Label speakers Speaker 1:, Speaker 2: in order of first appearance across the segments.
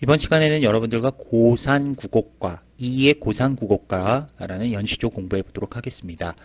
Speaker 1: 이번 시간에는 여러분들과 고산국어과, 이의 고산국어과라는 연시조 공부해 보도록 하겠습니다.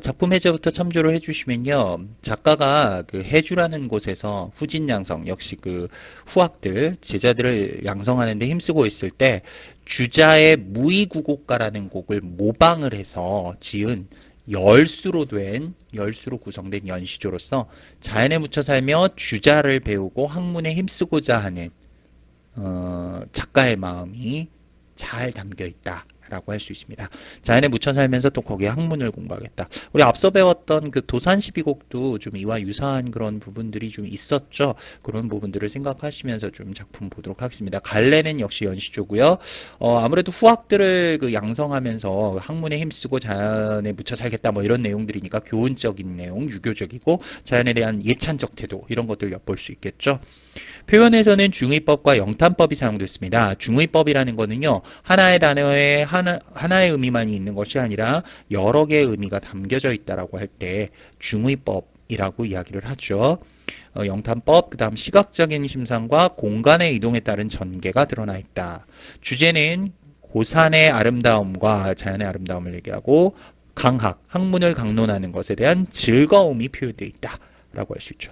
Speaker 1: 작품 해제부터 참조를 해주시면요. 작가가 그 해주라는 곳에서 후진양성, 역시 그 후학들, 제자들을 양성하는 데 힘쓰고 있을 때 주자의 무의국어과라는 곡을 모방을 해서 지은 열수로 구성된 연시조로서 자연에 묻혀 살며 주자를 배우고 학문에 힘쓰고자 하는 작가의 마음이 잘 담겨 있다라고 할 수 있습니다. 자연에 묻혀 살면서 또 거기에 학문을 공부하겠다. 우리 앞서 배웠던 그 도산시비곡도 좀 이와 유사한 그런 부분들이 좀 있었죠. 그런 부분들을 생각하시면서 좀 작품 보도록 하겠습니다. 갈래는 역시 연시조고요. 아무래도 후학들을 그 양성하면서 학문에 힘쓰고 자연에 묻혀 살겠다 뭐 이런 내용들이니까 교훈적인 내용, 유교적이고 자연에 대한 예찬적 태도 이런 것들 엿볼 수 있겠죠. 표현에서는 중의법과 영탄법이 사용됐습니다. 중의법이라는 거는요, 하나의 단어에 하나의 의미만이 있는 것이 아니라 여러 개의 의미가 담겨져 있다라고 할 때 중의법이라고 이야기를 하죠. 영탄법, 그 다음 시각적인 심상과 공간의 이동에 따른 전개가 드러나 있다. 주제는 고산의 아름다움과 자연의 아름다움을 얘기하고 강학, 학문을 강론하는 것에 대한 즐거움이 표현되어 있다. 라고 할 수 있죠.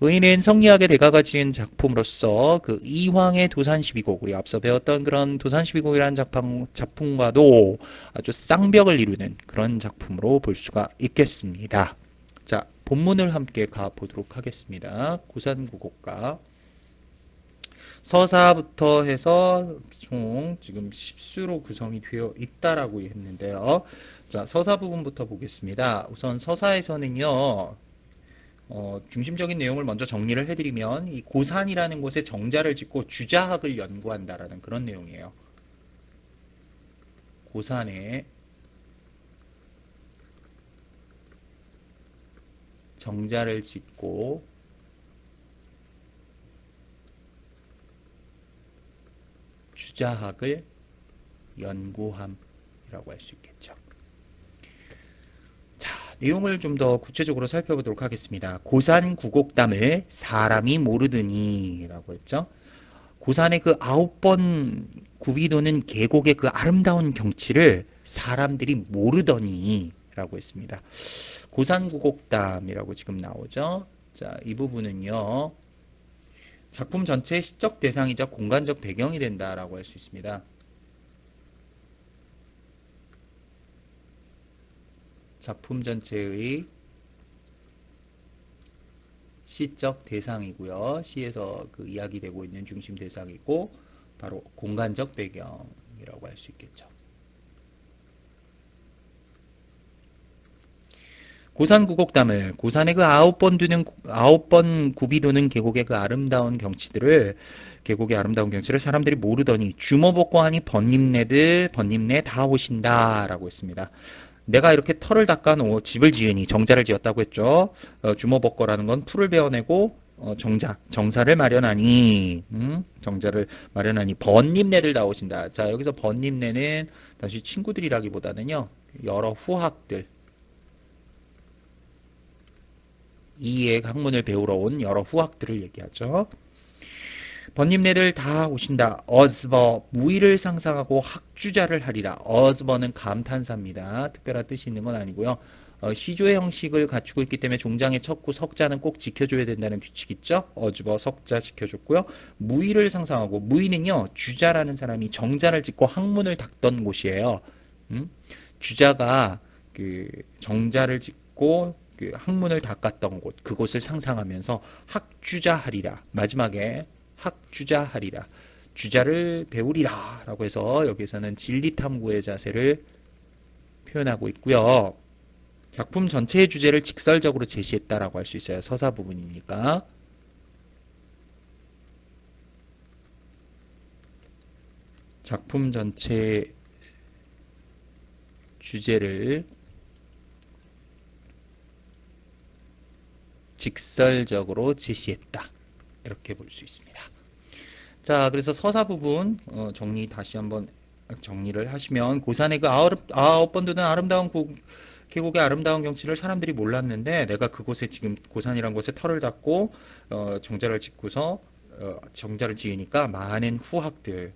Speaker 1: 의인은 성리학의 대가가 지은 작품으로서 그 이황의 도산시비곡, 우리 앞서 배웠던 그런 도산시비곡이라는 작품과도 아주 쌍벽을 이루는 그런 작품으로 볼 수가 있겠습니다. 자, 본문을 함께 가보도록 하겠습니다. 고산국어과 서사부터 해서 총 지금 10수로 구성이 되어 있다라고 했는데요. 자, 서사 부분부터 보겠습니다. 우선 서사에서는요. 중심적인 내용을 먼저 정리를 해드리면 이 고산이라는 곳에 정자를 짓고 주자학을 연구한다라는 그런 내용이에요. 고산에 정자를 짓고 주자학을 연구함이라고 할 수 있겠죠. 내용을 좀 더 구체적으로 살펴보도록 하겠습니다. 고산 구곡담을 사람이 모르더니 라고 했죠. 고산의 그 9번 굽이 도는 계곡의 그 아름다운 경치를 사람들이 모르더니 라고 했습니다. 고산 구곡담이라고 지금 나오죠. 자, 이 부분은요. 작품 전체의 시적 대상이자 공간적 배경이 된다라고 할 수 있습니다. 작품 전체의 시적 대상이고요. 시에서 그 이야기되고 있는 중심 대상이고 바로 공간적 배경이라고 할 수 있겠죠. 고산 구곡담을 고산의 그 9번 굽이 도는 계곡의 그 아름다운 경치들을 계곡의 아름다운 경치를 사람들이 모르더니 주모복고 하니 번님네 다 오신다라고 했습니다. 내가 이렇게 털을 닦아놓고 집을 지으니 정자를 지었다고 했죠. 주모복거라는 건 풀을 베어내고 정사를 마련하니 정자를 마련하니 번님네들 다 오신다. 자, 여기서 번님네는 다시 친구들이라기보다는요. 여러 후학들 이의 학문을 배우러 온 여러 후학들을 얘기하죠. 번님네들 다 오신다. 어즈버 무의를 상상하고 학주자를 하리라. 어즈버는 감탄사입니다. 특별한 뜻이 있는 건 아니고요. 시조의 형식을 갖추고 있기 때문에 종장의 쳤고 석자는 꼭 지켜줘야 된다는 규칙 있죠. 어즈버 석자 지켜줬고요. 무의를 상상하고 무의는요. 주자라는 사람이 정자를 짓고 학문을 닦던 곳이에요. 주자가 그 정자를 짓고 그 학문을 닦았던 곳 그곳을 상상하면서 학주자하리라. 마지막에 학주자하리라. 주자를 배우리라 라고 해서 여기서는 진리탐구의 자세를 표현하고 있고요. 작품 전체의 주제를 직설적으로 제시했다라고 할 수 있어요. 서사 부분이니까. 작품 전체의 주제를 직설적으로 제시했다. 이렇게 볼 수 있습니다. 자, 그래서 서사 부분 정리 다시 한번 정리를 하시면 고산의 그 9번 도는 아름다운 계곡의 아름다운 경치를 사람들이 몰랐는데 내가 그곳에 지금 고산이란 곳에 털을 닦고 정자를 짓고서 정자를 지으니까 많은 후학들이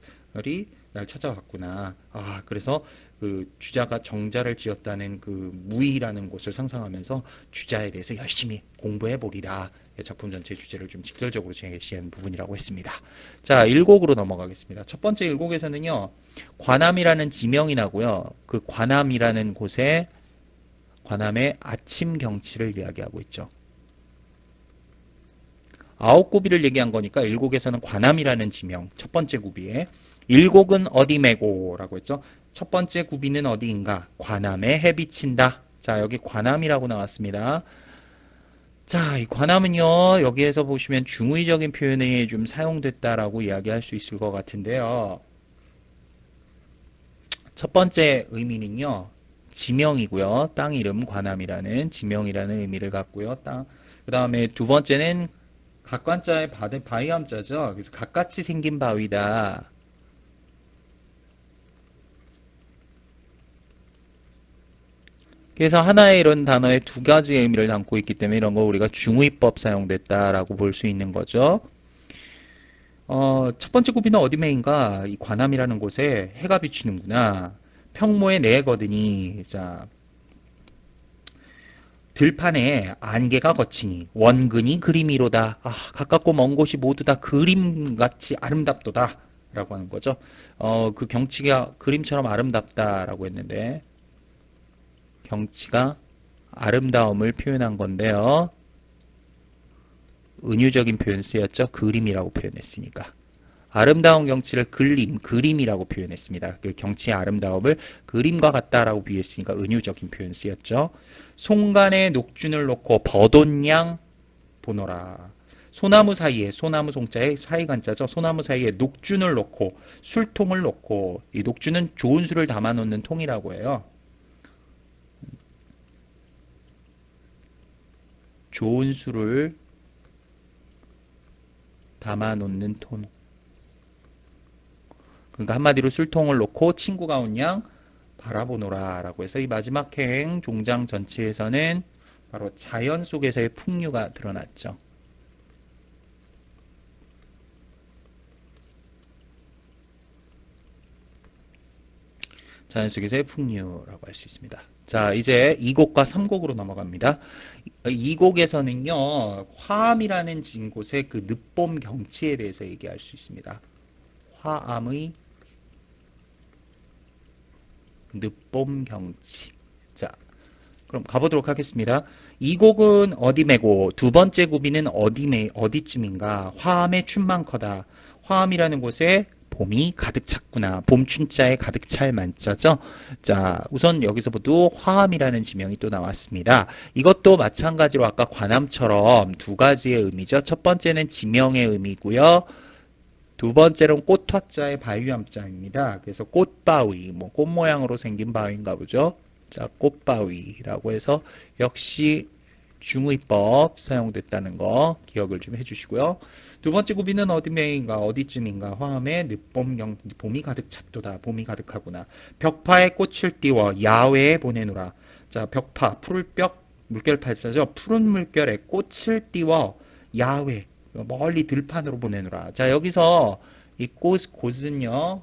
Speaker 1: 날 찾아왔구나. 아, 그래서 그 주자가 정자를 지었다는 그 무의라는 곳을 상상하면서 주자에 대해서 열심히 공부해 보리라. 작품 전체의 주제를 좀 직설적으로 제시한 부분이라고 했습니다. 자, 일곡으로 넘어가겠습니다. 첫 번째 일곡에서는요, 관암이라는 지명이 나고요. 그 관암이라는 곳에 관암의 아침 경치를 이야기하고 있죠. 9구비를 얘기한 거니까 1곡에서는 관암이라는 지명, 첫 번째 구비에 1곡은 어디 메고라고 했죠. 첫 번째 구비는 어디인가? 관암에 해 비친다. 자, 여기 관암이라고 나왔습니다. 자, 이 관암은요, 여기에서 보시면 중의적인 표현이 좀 사용됐다라고 이야기할 수 있을 것 같은데요. 첫 번째 의미는요, 지명이고요. 땅 이름 관암이라는 지명이라는 의미를 갖고요. 그 다음에 두 번째는 각관자의 바위함자죠. 그래서 각같이 생긴 바위다. 그래서 하나의 이런 단어에 두 가지의 의미를 담고 있기 때문에 이런 거 우리가 중의법 사용됐다라고 볼 수 있는 거죠. 첫 번째 구비는 어디 메인가? 이 관암이라는 곳에 해가 비치는구나. 평모에 내거드니, 자, 들판에 안개가 거치니 원근이 그림이로다. 아, 가깝고 먼 곳이 모두 다 그림같이 아름답도다. 라고 하는 거죠. 그 경치가 그림처럼 아름답다라고 했는데 경치가 아름다움을 표현한 건데요. 은유적인 표현 쓰였죠. 그림이라고 표현했으니까. 아름다운 경치를 그림이라고 표현했습니다. 그 경치의 아름다움을 그림과 같다라고 비유했으니까 은유적인 표현 쓰였죠. 송간에 녹준을 놓고 버돈양 보노라. 소나무 사이에, 소나무 송자에 사이간자죠. 소나무 사이에 녹준을 놓고 술통을 놓고, 이 녹준은 좋은 술을 담아 놓는 통이라고 해요. 좋은 술을 담아 놓는 통. 그러니까 한마디로 술통을 놓고 친구가 온 양 바라보노라 라고 해서 이 마지막 행 종장 전체에서는 바로 자연 속에서의 풍류가 드러났죠. 자연 속에서의 풍류라고 할 수 있습니다. 자, 이제 2곡과 3곡으로 넘어갑니다. 2곡에서는요, 화암이라는 진 곳의 그 늦봄 경치에 대해서 얘기할 수 있습니다. 화암의 늦봄 경치. 자, 그럼 가보도록 하겠습니다. 이 곡은 어디 메고 두 번째 구비는 어디쯤인가? 화암의 춘만커다. 화암이라는 곳에 봄이 가득 찼구나. 봄춘자에 가득 찰 만자죠. 자, 우선 여기서부터 화암이라는 지명이 또 나왔습니다. 이것도 마찬가지로 아까 관암처럼 두 가지의 의미죠. 첫 번째는 지명의 의미고요. 두 번째는 꽃화자의 바위함자입니다. 그래서 꽃바위, 뭐 꽃 모양으로 생긴 바위인가 보죠. 자, 꽃바위라고 해서 역시 중의법 사용됐다는 거 기억을 좀 해주시고요. 두 번째 구비는 어디메인가 어디쯤인가 화암에 봄이 가득 찼도다. 봄이 가득하구나. 벽파에 꽃을 띄워 야외에 보내노라. 자, 벽파, 푸를벽, 물결팔자죠. 푸른 물결에 꽃을 띄워 야외, 멀리 들판으로 보내노라. 자, 여기서 이 곳은요,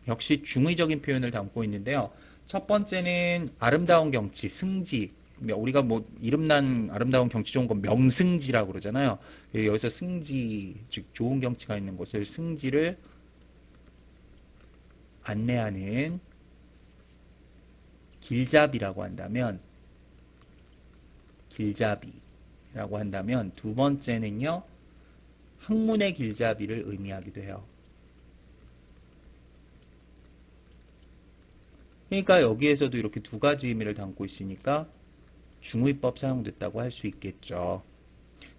Speaker 1: 역시 중의적인 표현을 담고 있는데요. 첫 번째는 아름다운 경치, 승지. 우리가 뭐 이름난 아름다운 경치 좋은 건 명승지라고 그러잖아요. 여기서 승지, 즉 좋은 경치가 있는 곳을 승지를 안내하는 길잡이라고 한다면 길잡이라고 한다면 두 번째는요. 학문의 길잡이를 의미하기도 해요. 그러니까 여기에서도 이렇게 두 가지 의미를 담고 있으니까 중의법 사용됐다고 할 수 있겠죠.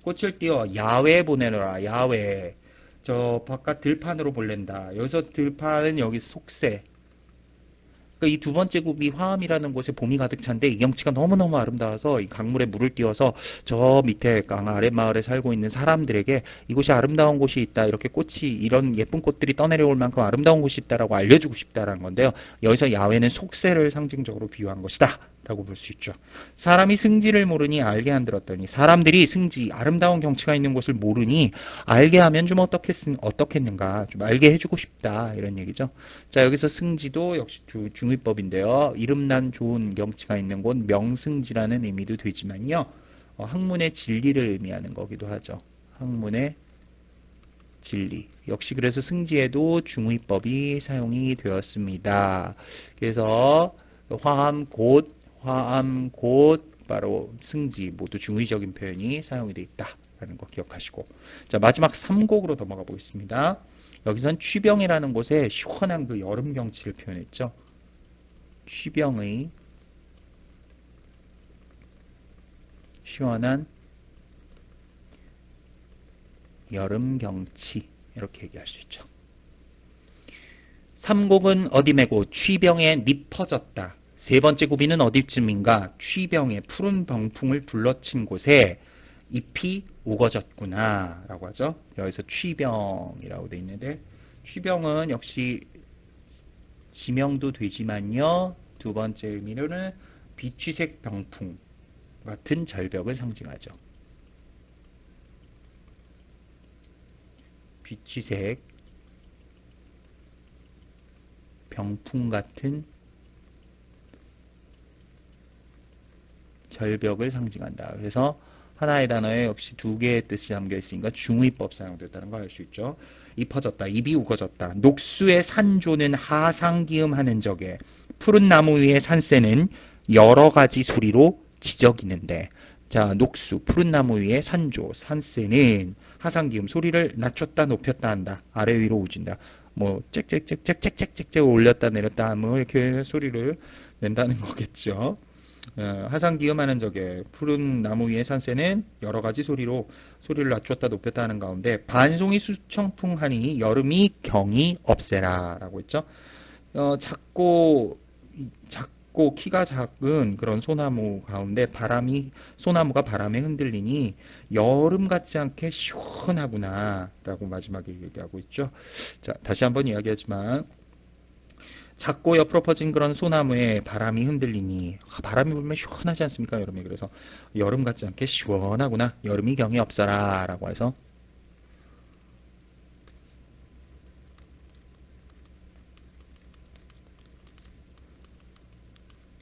Speaker 1: 꽃을 띄워 야외에 보내노라. 야외. 저 바깥 들판으로 보낸다. 여기서 들판은 여기 속세. 그러니까 이 두 번째 굽이 화암이라는 곳에 봄이 가득 찬데 이 경치가 너무너무 아름다워서 이 강물에 물을 띄워서 저 밑에 강 아랫마을에 살고 있는 사람들에게 이곳이 아름다운 곳이 있다. 이렇게 꽃이 이런 예쁜 꽃들이 떠내려올 만큼 아름다운 곳이 있다라고 알려주고 싶다라는 건데요. 여기서 야외는 속세를 상징적으로 비유한 것이다. 라고 볼 수 있죠. 사람이 승지를 모르니 알게 안 들었더니 사람들이 승지, 아름다운 경치가 있는 곳을 모르니 알게 하면 좀 어떻겠는가, 좀 알게 해주고 싶다 이런 얘기죠. 자, 여기서 승지도 역시 중의법인데요. 이름난 좋은 경치가 있는 곳 명승지라는 의미도 되지만요. 학문의 진리를 의미하는 거기도 하죠. 학문의 진리. 역시 그래서 승지에도 중의법이 사용이 되었습니다. 그래서 화암, 곧, 바로 승지 모두 중의적인 표현이 사용이 되어 있다라는 거 기억하시고. 자, 마지막 3곡으로 넘어가 보겠습니다. 여기선 취병이라는 곳에 시원한 그 여름 경치를 표현했죠. 취병의 시원한 여름 경치 이렇게 얘기할 수 있죠. 3곡은 어디 메고 취병에 잎퍼졌다. 세 번째 구비는 어디쯤인가? 취병에 푸른 병풍을 둘러친 곳에 잎이 우거졌구나 라고 하죠. 여기서 취병이라고 되어 있는데 취병은 역시 지명도 되지만요. 두 번째 의미로는 비취색 병풍 같은 절벽을 상징하죠. 비취색 병풍 같은 절벽을 상징한다. 그래서 하나의 단어에 역시 두 개의 뜻이 담겨 있으니까 중의법 사용됐다는 걸 알 수 있죠. 잎어졌다, 잎이 우거졌다. 녹수의 산조는 하상기음하는 적에 푸른 나무 위의 산새는 여러 가지 소리로 지저귀는데. 자, 녹수, 푸른 나무 위의 산조, 산새는 하상기음, 소리를 낮췄다 높였다 한다. 아래 위로 우진다. 뭐 짹짹짹짹짹짹짹 올렸다 내렸다 뭐 이렇게 소리를 낸다는 거겠죠. 하상기음하는 적에 푸른 나무 위의 산새는 여러 가지 소리를 낮췄다 높였다 하는 가운데 반송이 수청풍하니 여름이 경이 없애라 라고 했죠. 작고 키가 작은 그런 소나무 가운데 소나무가 바람에 흔들리니 여름 같지 않게 시원하구나 라고 마지막에 얘기하고 있죠. 자, 다시 한번 이야기하지만 작고 옆으로 퍼진 그런 소나무에 바람이 흔들리니 바람이 불면 시원하지 않습니까, 여름에? 그래서 여름 같지 않게 시원하구나, 여름이 경이 없어라 라고 해서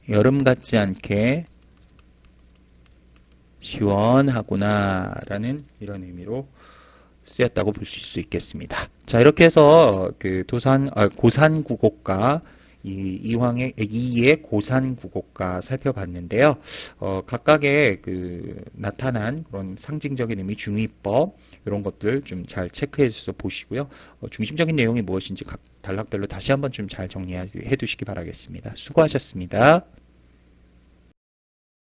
Speaker 1: 여름 같지 않게 시원하구나 라는 이런 의미로 쓰였다고 볼 수 있겠습니다. 자, 이렇게 해서 그 고산구곡과 이의 고산구곡과 살펴봤는데요. 각각의 그 나타난 그런 상징적인 의미, 중의법 이런 것들 좀 잘 체크해 주셔서 보시고요. 중심적인 내용이 무엇인지 각 단락별로 다시 한번 좀 잘 정리해 두시기 바라겠습니다. 수고하셨습니다.